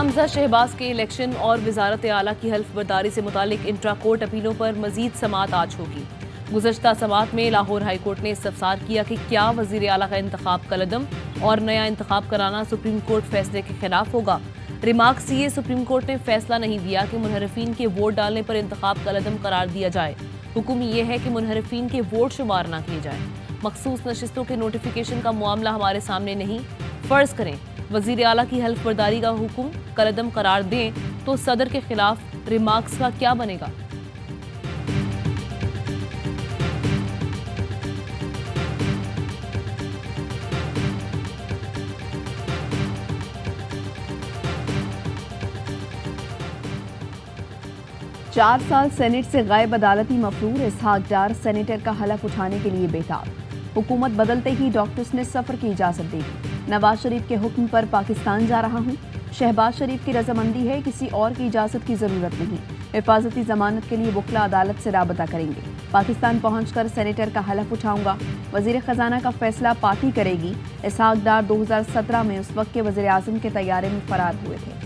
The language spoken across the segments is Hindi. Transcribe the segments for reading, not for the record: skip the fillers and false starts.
हमजा शहबाज के इलेक्शन और वजारत आला की हल्फ बर्दारी से मुतालिक इंट्रा कोर्ट अपीलों पर मजीद समाअत आज होगी। गुज़श्ता समाअत में लाहौर हाई कोर्ट ने इस्तफसार किया कि क्या वज़ीर आला का इंतखाब कलदम और नया इंतखाब कराना सुप्रीम कोर्ट फैसले के खिलाफ होगा। रिमार्क्स दिए, सुप्रीम कोर्ट ने फैसला नहीं दिया कि मुनहरफीन के वोट डालने पर इंतखाब कलदम करार दिया जाए। हुक्म यह है कि मुनहरफीन के वोट शुमार न किए जाएं। मखसूस नशिस्तों के नोटिफिकेशन का मामला हमारे सामने नहीं। फर्ज करें वज़ीर आला की हल्फ बर्दारी का हुक्म कलदम करार दें तो सदर के खिलाफ रिमार्क्स का क्या बनेगा। चार साल सेनेट से गायब अदालती मफरूर इसहाक डार सेनेटर का हलफ उठाने के लिए बेताब। हुकूमत बदलते ही डॉक्टर्स ने सफर की इजाजत दे दी। नवाज शरीफ के हुक्म पर पाकिस्तान जा रहा हूं। शहबाज शरीफ की रजामंदी है, किसी और की इजाजत की जरूरत नहीं। हिफाजती जमानत के लिए वकला अदालत से राबता करेंगे। पाकिस्तान पहुंचकर सेनेटर का हलफ उठाऊंगा। वजीर खजाना का फैसला पार्टी करेगी। इसहाक डार 2017 में उस वक्त के वजीर आजम के तैयारे में फरार हुए थे।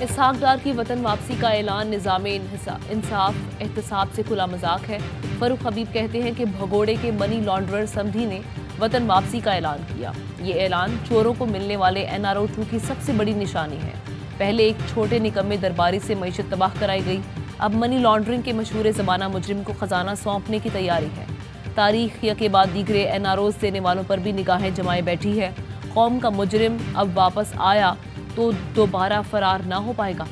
इसहाक डार की वतन वापसी का ऐलान निज़ामे इंसाफ एहतसाब से खुला मजाक है। फरूख हबीब कहते हैं कि भगोड़े के मनी लॉन्ड्रर समधी ने वतन वापसी का ऐलान किया। ये ऐलान चोरों को मिलने वाले NRO 2 की सबसे बड़ी निशानी है। पहले एक छोटे निकम्मे दरबारी से मईशत तबाह कराई गई, अब मनी लॉन्ड्रिंग के मशहूर ज़माना मुजरिम को खजाना सौंपने की तैयारी है। तारीख या के बाद दीगरे NROs देने वालों पर भी निगाहें जमाए बैठी है। कौम का मुजरिम अब वापस आया तो दोबारा फरार ना हो पाएगा।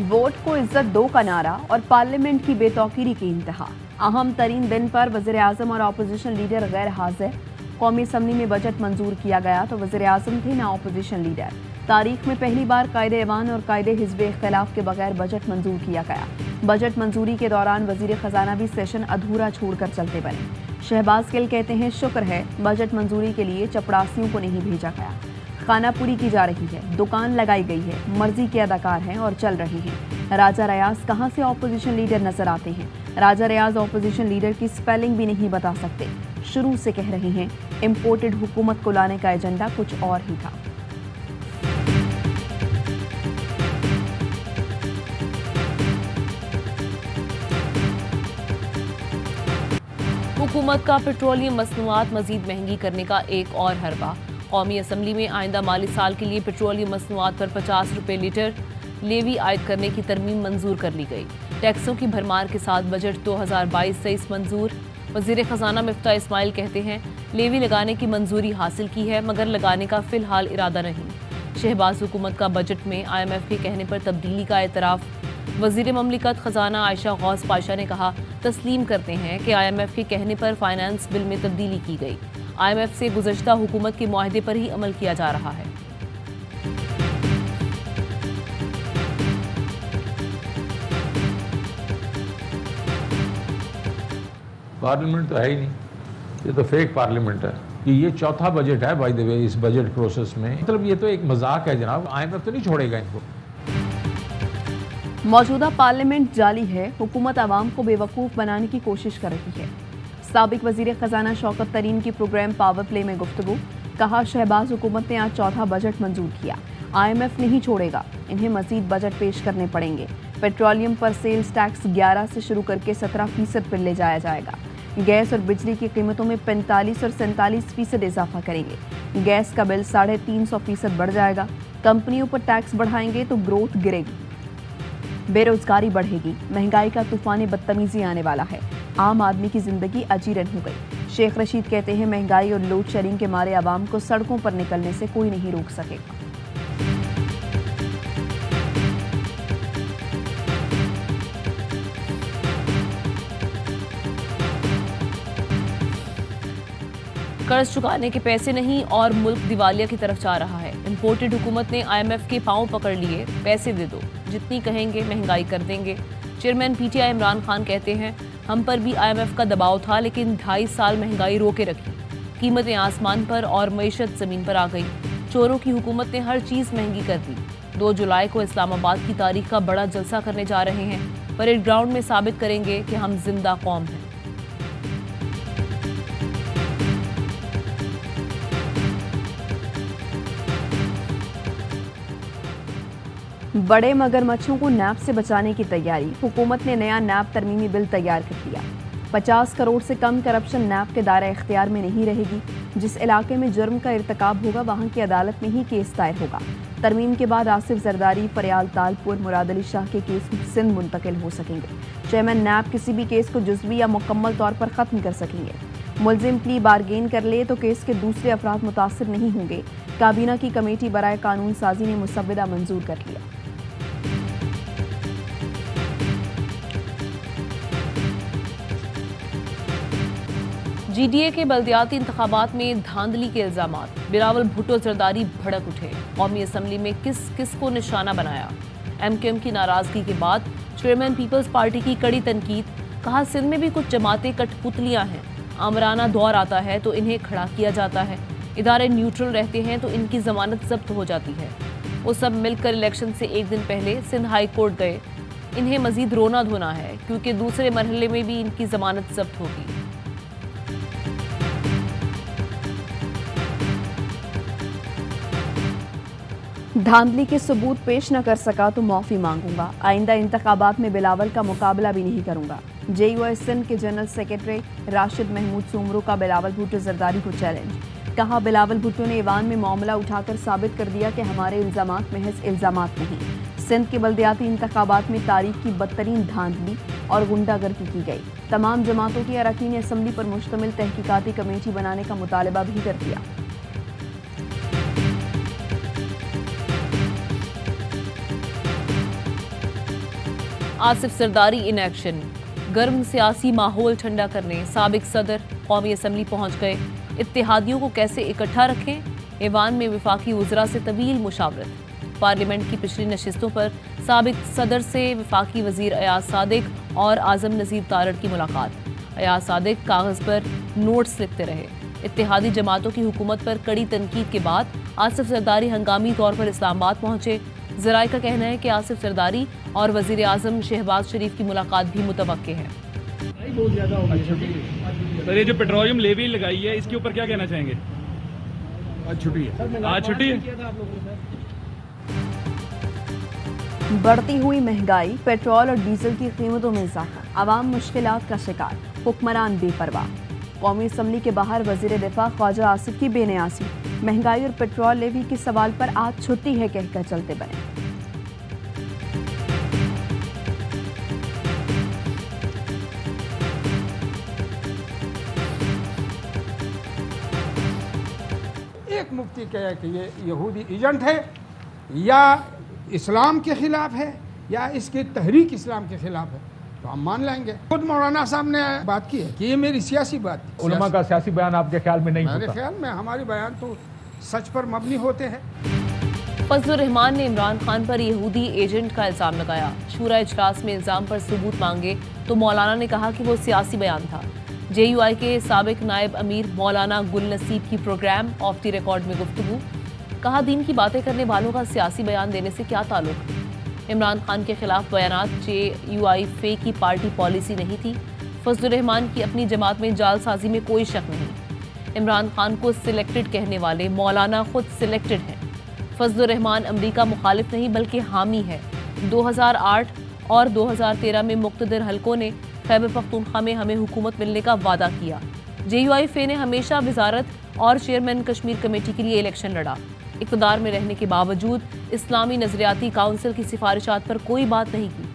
वोट को इज्जत दो का नारा और पार्लियामेंट की बेतौकीरी की इंतहा। अहम तरीन दिन पर वज़ीर आज़म और अपोजिशन लीडर गैर हाजिर। कौमी असम्बली में बजट मंजूर किया गया तो वज़ीर आज़म थे ना अपोजिशन लीडर। तारीख में पहली बार कायदे-ए-वान और कायदे-हिज़्ब इख्तिलाफ के बगैर बजट मंजूर किया गया। बजट मंजूरी के दौरान वज़ीर खजाना भी सेशन अधूरा छोड़कर चलते बने। शहबाज गिल कहते हैं शुक्र है बजट मंजूरी के लिए चपड़ासियों को नहीं भेजा गया। खानापुरी की जा रही है, दुकान लगाई गई है, मर्जी के अदाकार हैं और चल रहे हैं। राजा रियाज कहां से ऑपोजिशन लीडर नजर आते हैं। राजा रियाज ऑपोजिशन लीडर की स्पेलिंग भी नहीं बता सकते। शुरू से कह रहे हैं इम्पोर्टेड हुकूमत को लाने का एजेंडा कुछ और ही था। हुकूमत का पेट्रोलियम मसनूआत मजीद महंगी करने का एक और हरबा। कौमी असम्बली में आइंदा माली साल के लिए पेट्रोलियम मसनूआत पर 50 रुपये लीटर लेवी आयद करने की तरमीम मंजूर कर ली गई। टैक्सों की भरमार के साथ बजट 2022-23 मंजूर। वज़ीर खजाना मिफ्ता इस्माइल कहते हैं लेवी लगाने की मंजूरी हासिल की है मगर लगाने का फिलहाल इरादा नहीं। शहबाज हुकूमत का बजट में IMF के कहने पर तब्दीली का एतराफ़। वज़ीर ममलिकत खजाना आयशा गौस पाशा ने कहा तस्लीम करते हैं कि IMF के कहने पर फाइनेंस बिल में तब्दीली की गई। IMF से गुज़श्ता हुकूमत के मुआहदे पर ही अमल किया जा रहा है। पार्लियामेंट तो है ही नहीं, ये तो फेक पार्लियामेंट है। ये चौथा बजट है बाय द वे इस बजट प्रोसेस में। मतलब ये तो एक मजाक है जनाब। IMF तो नहीं छोड़ेगा इनको। मौजूदा पार्लियामेंट जाली है। हुकूमत आवाम को बेवकूफ़ बनाने की कोशिश कर रही है। साबिक वज़ीर खजाना शौकत तरीन की प्रोग्राम पावर प्ले में गुफ्तगू। कहा शहबाज हुकूमत ने आज चौथा बजट मंजूर किया। IMF नहीं छोड़ेगा, इन्हें मजीद बजट पेश करने पड़ेंगे। पेट्रोलियम पर सेल्स टैक्स 11 से शुरू करके 17% पर ले जाया जाएगा। गैस और बिजली की कीमतों में 45 और 47% इजाफा करेंगे। गैस का बिल 350% बढ़ जाएगा। कंपनियों पर टैक्स बढ़ाएंगे तो ग्रोथ गिरेगी, बेरोजगारी बढ़ेगी। महंगाई का तूफान बदतमीजी आने वाला है। आम आदमी की जिंदगी अजीरन हो गई। शेख रशीद कहते हैं महंगाई और लोड शेडिंग के मारे आवाम को सड़कों पर निकलने से कोई नहीं रोक सकेगा। कर्ज चुकाने के पैसे नहीं और मुल्क दिवालिया की तरफ जा रहा है। इम्पोर्टेड हुकूमत ने IMF के पांव पकड़ लिए, पैसे दे दो, जितनी कहेंगे महंगाई कर देंगे। चेयरमैन पीटीआई इमरान खान कहते हैं, हम पर भी IMF का दबाव था, लेकिन 2.5 साल महंगाई रोके रखी, कीमतें आसमान पर और मईशत जमीन पर आ गई। चोरों की हुकूमत ने हर चीज महंगी कर दी। 2 जुलाई को इस्लामाबाद की तारीख का बड़ा जलसा करने जा रहे हैं। परेड ग्राउंड में साबित करेंगे कि हम जिंदा कौम हैं। बड़े मगरमच्छों को नैब से बचाने की तैयारी। हुकूमत ने नया नैब तरमीमी बिल तैयार कर दिया। 50 करोड़ से कम करप्शन नैब के दायरा इख्तियार में नहीं रहेगी। जिस इलाके में जुर्म का इर्तिकाब होगा वहां की अदालत में ही केस दायर होगा। तरमीम के बाद आसिफ जरदारी, फरियाल तालपुर, मुराद अली शाह के केस सिंध मुंतकिल हो सकेंगे। चेयरमैन नैब किसी भी केस को जुज़वी या मुकम्मल तौर पर ख़त्म कर सकेंगे। मुलजिम प्ली बारगेन कर ले तो केस के दूसरे अफराद मुतासिर नहीं होंगे। काबीना की कमेटी बराए कानून साजी ने मुसव्वदा मंजूर कर लिया। GDA के बल्दियाती इंतखाबात में धांधली के इल्जामात। बिलावल भुट्टो जरदारी भड़क उठे। कौमी असम्बली में किस किस को निशाना बनाया। MQM की नाराजगी के बाद चेयरमैन पीपल्स पार्टी की कड़ी तनकीद। कहा, सिंध में भी कुछ जमातें कठपुतलियां हैं। आमराना दौर आता है तो इन्हें खड़ा किया जाता है। इदारे न्यूट्रल रहते हैं तो इनकी जमानत जब्त हो जाती है। वो सब मिलकर इलेक्शन से एक दिन पहले सिंध हाई कोर्ट गए। इन्हें मजीद रोना धोना है क्योंकि दूसरे मरहले में भी इनकी जमानत जब्त होगी। धांधली के सबूत पेश न कर सका तो माफी मांगूंगा। आइंदा इंतखाबात में बिलावल का मुकाबला भी नहीं करूंगा। JUI सिंध के जनरल सेक्रेटरी राशिद महमूद सुमरू का बिलावल भुट्टो जरदारी को चैलेंज। कहा, बिलावल भुट्टो ने ईवान में मामला उठाकर साबित कर दिया कि हमारे इल्जामात महज इल्जामात नहीं। सिंध के बल्दियाती इंतखाबात में तारीख की बदतरीन धांधली और गुंडागर्दी की गई। तमाम जमातों की अरकान असम्बली पर मुश्तमिल तहकीकाती कमेटी बनाने का मुतालबा भी कर दिया। Asif Zardari in action. गर्म सियासी माहौल ठंडा करने साबिक सदर कौमी असम्बली पहुंच गए। इत्तेहादियों को कैसे इकट्ठा रखें, ईवान में वफाकी वज़रा से तवील मुशावरत। पार्लियामेंट की पिछली नशिस्तों पर साबिक सदर से वफाकी वजीर अयाज सादिक और आजम नज़ीर तारड़ की मुलाकात। अयाज सादिक कागज़ पर नोट्स लिखते रहे। इत्तेहादी जमातों की हुकूमत पर कड़ी तनकीद के बाद आसिफ जरदारी हंगामी तौर पर इस्लामाबाद पहुंचे। ज़राए का कहना है कि आसिफ जरदारी और वज़ीर आज़म शहबाज शरीफ की मुलाकात भी मुतवक्के है। सर, ये जो पेट्रोलियम लेवी लगाई है इसके ऊपर क्या कहना चाहेंगे? आज छुट्टी है। आज छुट्टी है। बढ़ती हुई महंगाई, पेट्रोल और डीजल की कीमतों में इजाफा, आवाम मुश्किलात का शिकार, हुक्मरान बेपरवाह। कौमी असम्बली के बाहर वज़ीर दिफा ख्वाजा आसिफ की बेनियासी। महंगाई और पेट्रोल लेवी के सवाल पर आज छुट्टी है कहकर चलते बने। एक मुफ्ती कहे कि ये यहूदी एजेंट है या इस्लाम के खिलाफ है या इसकी तहरीक इस्लाम के खिलाफ है तो हम मान लेंगे। खुद मौलाना साहब ने बात की है कि ये मेरी सियासी बात थी। उलमा का सियासी बयान आपके ख्याल में नहीं होता? मेरे ख्याल में हमारे बयान तो सच पर मबनी होते हैं। फजलुर रहमान ने इमरान खान पर यहूदी एजेंट का इल्जाम लगाया। शूरा इजलास में इल्जाम पर सबूत मांगे तो मौलाना ने कहा कि वो सियासी बयान था। JUI के साबिक नायब अमीर मौलाना गुल नसीब की प्रोग्राम ऑफ द रिकॉर्ड में गुफ्तगू। कहा, दीन की बातें करने वालों का सियासी बयान देने से क्या ताल्लुक। इमरान खान के खिलाफ बयानात JUI फे की पार्टी पॉलिसी नहीं थी। फजलुर रहमान की अपनी जमात में जालसाजी में कोई शक नहीं। इमरान खान को सिलेक्टेड कहने वाले मौलाना खुद सिलेक्टेड हैं। फजलुर रहमान अमरीका मुखालिफ नहीं बल्कि हामी है। 2008 और 2013 में मुक्तदर हलकों ने खैबर पख्तूनख्वा में हमें हुकूमत मिलने का वादा किया। JUI फे ने हमेशा वजारत और चेयरमैन कश्मीर कमेटी के लिए इलेक्शन लड़ा। इक़्तिदार में रहने के बावजूद इस्लामी नजरियाती काउंसिल की सिफारिशात पर कोई बात नहीं की।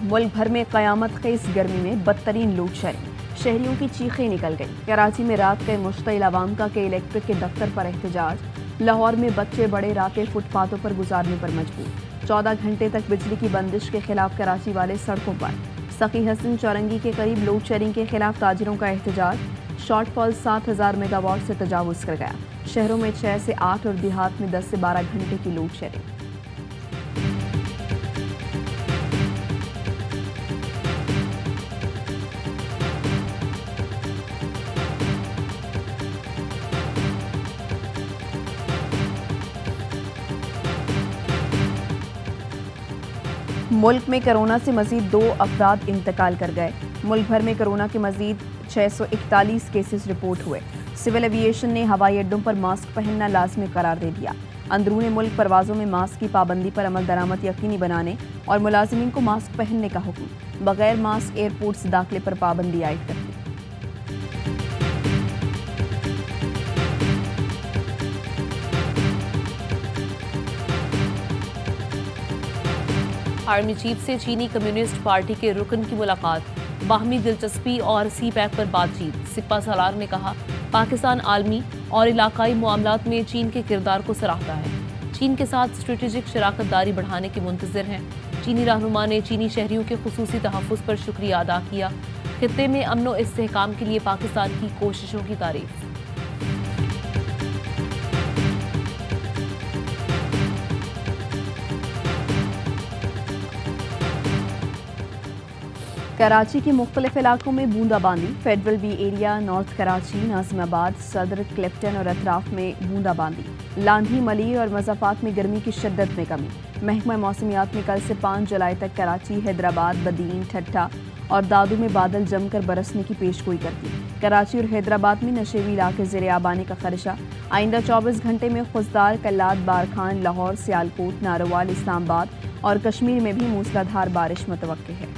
मुल्क भर में क़यामत खेज़ गर्मी में बदतरीन लूट शेडिंग, शहरियों की चीखें निकल गई। कराची में रात के मुश्तिल अवाम का के इलेक्ट्रिक के दफ्तर पर एहतजाज। लाहौर में बच्चे बड़े रातें फुटपाथों पर गुजारने पर मजबूर। 14 घंटे तक बिजली की बंदिश के खिलाफ कराची वाले सड़कों पर। सखी हसन चौरंगी के करीब लोड शेडिंग के खिलाफ ताजिरों का एहतजाज। शॉर्टफॉल 7,000 मेगावाट से तजावुज कर गया। शहरों में 6 से 8 और देहात में 10 से 12 घंटे की लोड शेडिंग। मुल्क में कोरोना से मजीद 2 अफराद इंतकाल कर गए। मुल्क भर में कोरोना के मजीद 641 केसेस रिपोर्ट हुए। सिविल एविएशन ने हवाई अड्डों पर मास्क पहनना लाजमी करार दे दिया। अंदरूनी मुल्क परवाज़ों में मास्क की पाबंदी पर अमल दरामद यकीनी बनाने और मुलाजिमीन को मास्क पहनने का हुक्म। बगैर मास्क एयरपोर्ट से दाखिले पर पाबंदी आयद कर दी। आर्मी चीफ से चीनी कम्युनिस्ट पार्टी के रुकन की मुलाकात, बाहमी दिलचस्पी और सी पैक पर बातचीत। सिपा सालार ने कहा, पाकिस्तान आलमी और इलाकाई मामलात में चीन के किरदार को सराहता है। चीन के साथ स्ट्रेटेजिक शराकतदारी बढ़ाने के मुंतज़िर हैं। चीनी रहनुमा ने चीनी शहरियों के खुसूसी तहफ़्फ़ुज़ पर शुक्रिया अदा किया। खित्ते में अमन व इस्तेहकाम के लिए पाकिस्तान की कोशिशों की तारीफ। कराची के मुख्तलिफ इलाकों में बूंदाबांदी। Federal B area, north Karachi, Nazimabad, Saddar, Clifton और अतराफ में बूंदाबांदी। लांधी, मलीर और मज़ाफात में गर्मी की शिद्दत में कमी। महकमा मौसमियात ने कल से 5 जुलाई तक कराची, हैदराबाद, बदीन, ठट्टा और दादू में बादल जमकर बरसने की पेशगोई कर दी। कराची और हैदराबाद में नशेबी इलाके ज़ेरे आब आने का खदशा। आइंदा 24 घंटे में खुजदार, कल्लात, बारखान, लाहौर, सियालकोट, नारोवाल, इस्लामाबाद और कश्मीर में भी मूसलाधार बारिश मुतवक्के है।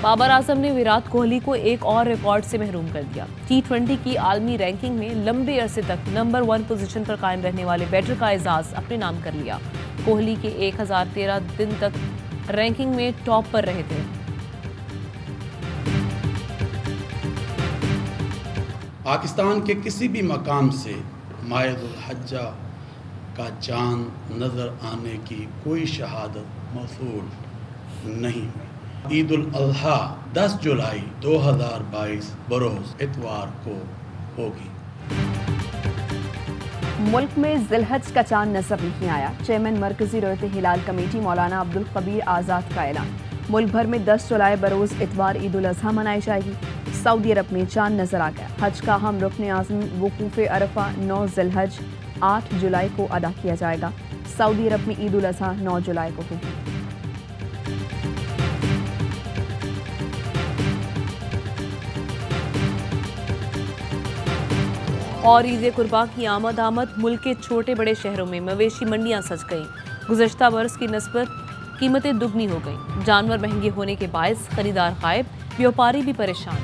बाबर आजम ने विराट कोहली को एक और रिकॉर्ड से महरूम कर दिया। T20 की आलमी रैंकिंग में लंबे अरसे तक नंबर 1 पोजीशन पर कायम रहने वाले बैटर का एजाज अपने नाम कर लिया। कोहली के 1013 दिन तक रैंकिंग में टॉप पर रहे थे। पाकिस्तान के किसी भी मकाम से मायदुल हज्जा का चांद नजर आने की कोई शहादत मौसूल नहीं हुई। ईद उल अज़हा 10 जुलाई 2022 बरोज़ इतवार को होगी। मुल्क में ज़िलहज का चांद नजर नहीं आया। चेयरमैन मरकजी रोयत हिलाल कमेटी मौलाना अब्दुल कबीर आज़ाद का ऐलान। मुल्क भर में 10 जुलाई बरोज़ इतवार ईद उल अज़हा मनाई जाएगी। सऊदी अरब में चांद नजर आ गया। हज का अहम रुकन आज़म वकूफ़ अरफा 9 ज़िलहज 8 जुलाई को अदा किया जाएगा। सऊदी अरब में ईद उल अज़हा 9 जुलाई को होगी। और ईद कुर्बा की आमद मुल्क के छोटे बड़े शहरों में मवेशी मंडियां सज गईं। गुज़श्ता बरस की निस्बत कीमतें दुगनी हो गईं। जानवर महंगे होने के बायस खरीदार गायब, व्यापारी भी परेशान।